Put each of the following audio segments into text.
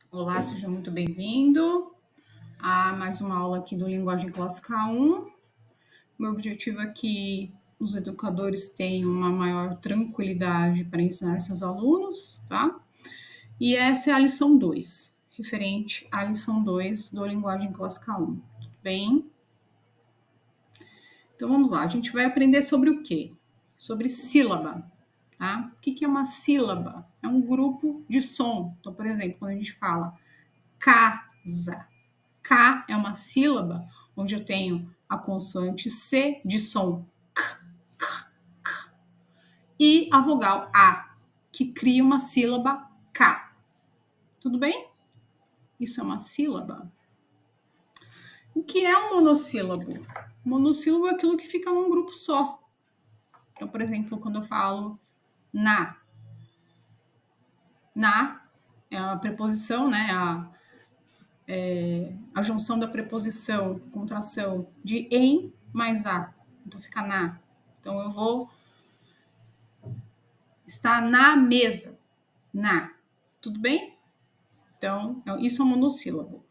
Olá, seja muito bem-vindo a mais uma aula aqui do Linguagem Clássica 1. Meu objetivo é que os educadores tenham uma maior tranquilidade para ensinar seus alunos, tá? E essa é a lição 2, referente à lição 2 do Linguagem Clássica 1. Tudo bem? Então vamos lá, a gente vai aprender sobre o quê? Sobre sílaba, tá? O que é uma sílaba? É um grupo de som. Então, por exemplo, quando a gente fala casa, K é uma sílaba onde eu tenho a consoante C de som k, e a vogal A, que cria uma sílaba K. Tudo bem? Isso é uma sílaba. O que é um monossílabo? Monossílabo é aquilo que fica num grupo só. Então, por exemplo, quando eu falo na é a preposição, né? A junção da preposição, contração de em mais a. Então fica na. Então eu vou estar na mesa. Na. Tudo bem? Então, isso é um monossílabo.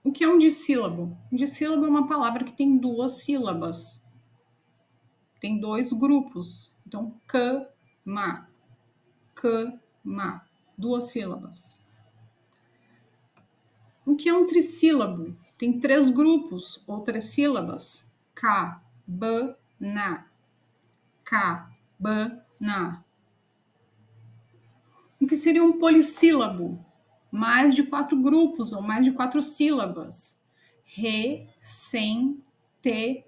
O que é um dissílabo? Um dissílabo é uma palavra que tem duas sílabas. Tem dois grupos. Então, cama. Cama. Duas sílabas. O que é um trissílabo? Tem três grupos ou três sílabas. Cabana. Cabana. O que seria um polissílabo? Mais de 4 grupos ou mais de 4 sílabas. Re, sem, te,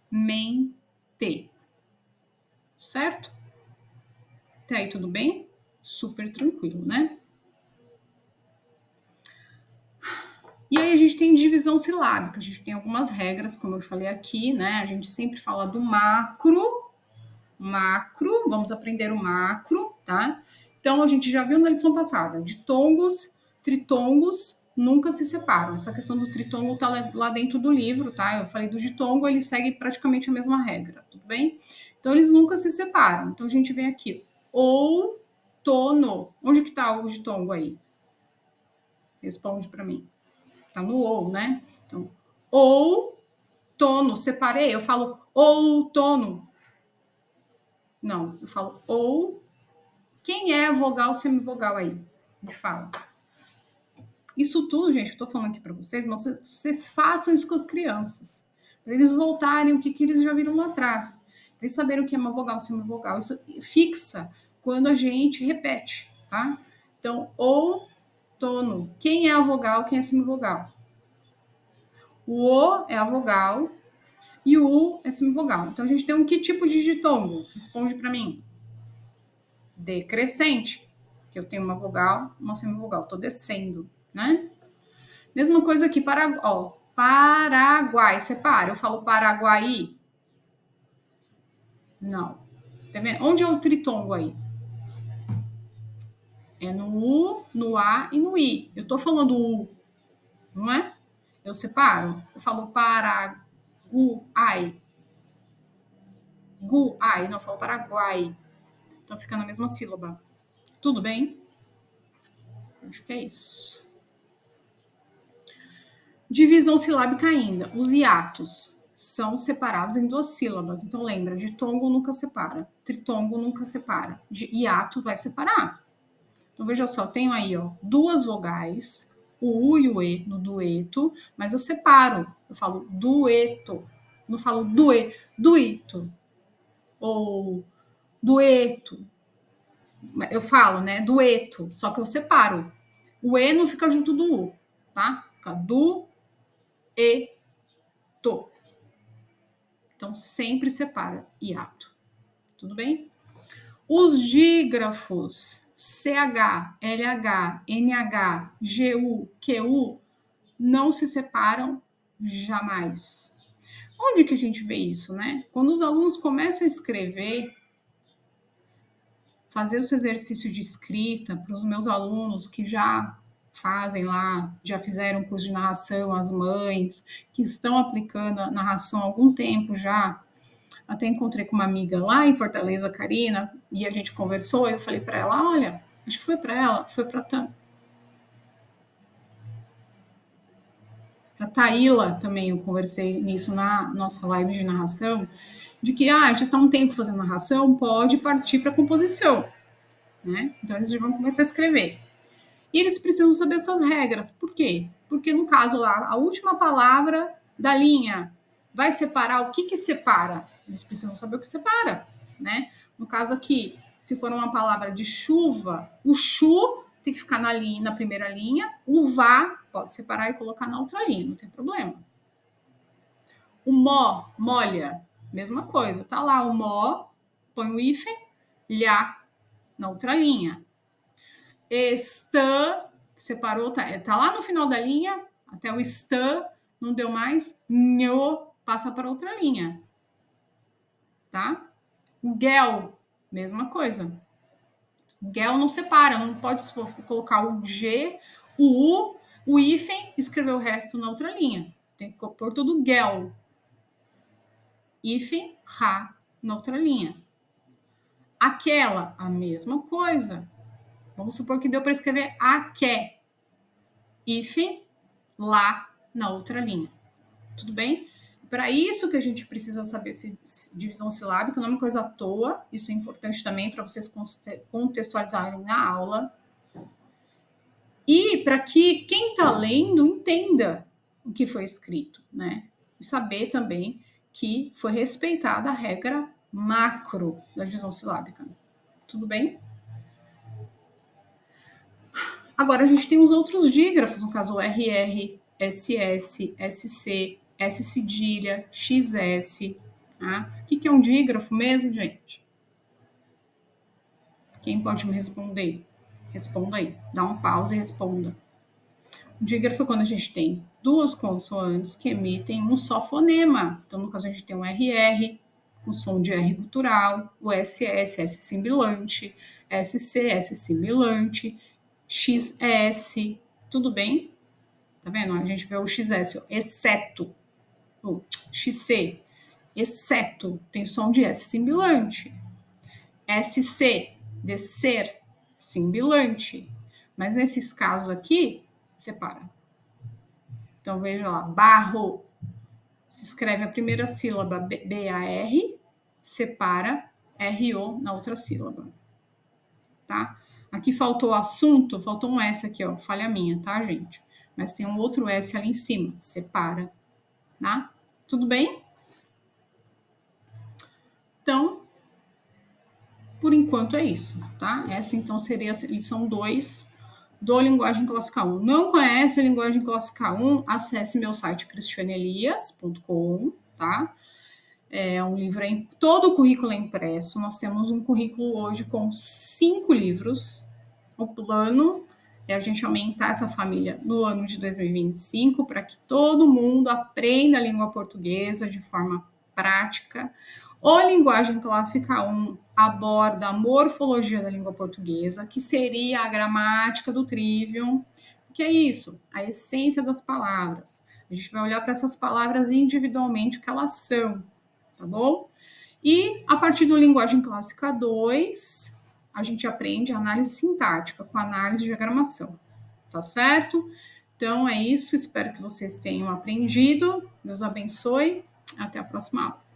men, te. Certo? Até aí tudo bem? Super tranquilo, né? E aí a gente tem divisão silábica. A gente tem algumas regras, como eu falei aqui, né? A gente sempre fala do macro. Macro, vamos aprender o macro, tá? Então, a gente já viu na lição passada, ditongos, tritongos nunca se separam. Essa questão do tritongo tá lá dentro do livro, tá? Eu falei do ditongo, ele segue praticamente a mesma regra, tudo bem? Então, eles nunca se separam. Então, a gente vem aqui, outono. Onde que tá o ditongo aí? Responde para mim. Tá no ou, né? Então, outono, separei, eu falo outono. Não, eu falo ou. Quem é vogal semivogal aí? Me fala. Isso tudo, gente, eu tô falando aqui para vocês, mas vocês façam isso com as crianças. Para eles voltarem o que eles já viram lá atrás. Para eles saberem o que é uma vogal semivogal. Isso fixa quando a gente repete, tá? Então, outono. Quem é a vogal, quem é a semivogal? O O é a vogal e o U é semivogal. Então, a gente tem que tipo de ditongo? Responde para mim. Decrescente, que eu tenho uma vogal, uma semivogal, tô descendo, né? Mesma coisa aqui, Paraguai, separa, eu falo Paraguai? Não. Tá vendo? Onde é o tritongo aí? É no U, no A e no I. Eu tô falando U, não é? Eu separo, eu falo Paraguai. Guai, não, eu falo Paraguai. Então fica na mesma sílaba. Tudo bem? Acho que é isso. Divisão silábica ainda. Os hiatos são separados em duas sílabas. Então lembra, ditongo nunca separa, tritongo nunca separa. De hiato vai separar. Então veja só, tenho aí duas vogais, o U e o E no dueto, mas eu separo. Eu falo dueto, não falo dueto ou dueto. Eu falo, né, dueto, só que eu separo. O E não fica junto do U, tá? Fica dueto. Então, sempre separa hiato. Tudo bem? Os dígrafos CH, LH, NH, GU, QU não se separam jamais. Onde que a gente vê isso, né? Quando os alunos começam a escrever, fazer esse exercício de escrita para os meus alunos que já fazem lá, já fizeram curso de narração, as mães, que estão aplicando a narração há algum tempo já. Até encontrei com uma amiga lá em Fortaleza, Karina, e a gente conversou, e eu falei para ela, olha, Acho que foi para ela, foi para Taíla também, eu conversei nisso na nossa live de narração, de que já está um tempo fazendo narração, pode partir para composição, né? Então eles já vão começar a escrever. E eles precisam saber essas regras. Por quê? Porque no caso lá, a última palavra da linha vai separar o que separa. Eles precisam saber o que separa, né? No caso aqui, se for uma palavra de chuva, o chu tem que ficar na primeira linha, o vá pode separar e colocar na outra linha, não tem problema. O mó, molha, mesma coisa. Tá lá o mó, põe o hífen, lhá na outra linha. Estã, separou, tá lá no final da linha, até o estã, não deu mais, nho, passa para outra linha. Tá? O gel, mesma coisa. O gel não separa, não pode colocar o G, o U, o hífen, escrever o resto na outra linha. Tem que pôr tudo gel. Hífen, ra, na outra linha. Aquela, a mesma coisa. Vamos supor que deu para escrever aque. Hífen, lá, na outra linha. Tudo bem? Para isso que a gente precisa saber divisão silábica, não é uma coisa à toa. Isso é importante também para vocês contextualizarem na aula. E para que quem está lendo entenda o que foi escrito, né? E saber também que foi respeitada a regra macro da divisão silábica. Tudo bem? Agora a gente tem os outros dígrafos, no caso o RR, SS, SC, S cedilha, XS. Tá? O que é um dígrafo mesmo, gente? Quem pode me responder? Responda aí. Dá um pause e responda. O dígrafo é quando a gente tem duas consoantes que emitem um só fonema. Então, no caso, a gente tem um RR, com som de R gutural, o SS, S sibilante, SC, S sibilante, XS, tudo bem? Tá vendo? A gente vê o XS, exceto, o XC, exceto, tem som de S sibilante. SC, descer, simbilante. Mas nesses casos aqui, separa. Então, veja lá, barro, se escreve a primeira sílaba B-A-R, separa R-O na outra sílaba. Tá? Aqui faltou assunto, faltou um S aqui, ó, falha minha, tá, gente? Mas tem um outro S ali em cima, separa, tá? Tudo bem? Então, por enquanto é isso, tá? Essa então seria a lição 2 do Linguagem Clássica 1. Não conhece a Linguagem Clássica 1? Acesse meu site cristianeelias.com, tá? É um livro, todo o currículo é impresso. Nós temos um currículo hoje com 5 livros. O plano é a gente aumentar essa família no ano de 2025 para que todo mundo aprenda a língua portuguesa de forma prática. O Linguagem Clássica 1 aborda a morfologia da língua portuguesa, que seria a gramática do Trivium, que é isso, a essência das palavras. A gente vai olhar para essas palavras individualmente, o que elas são, tá bom? E a partir do Linguagem Clássica 2, a gente aprende análise sintática com análise de diagramação, tá certo? Então é isso, espero que vocês tenham aprendido. Deus abençoe, até a próxima aula.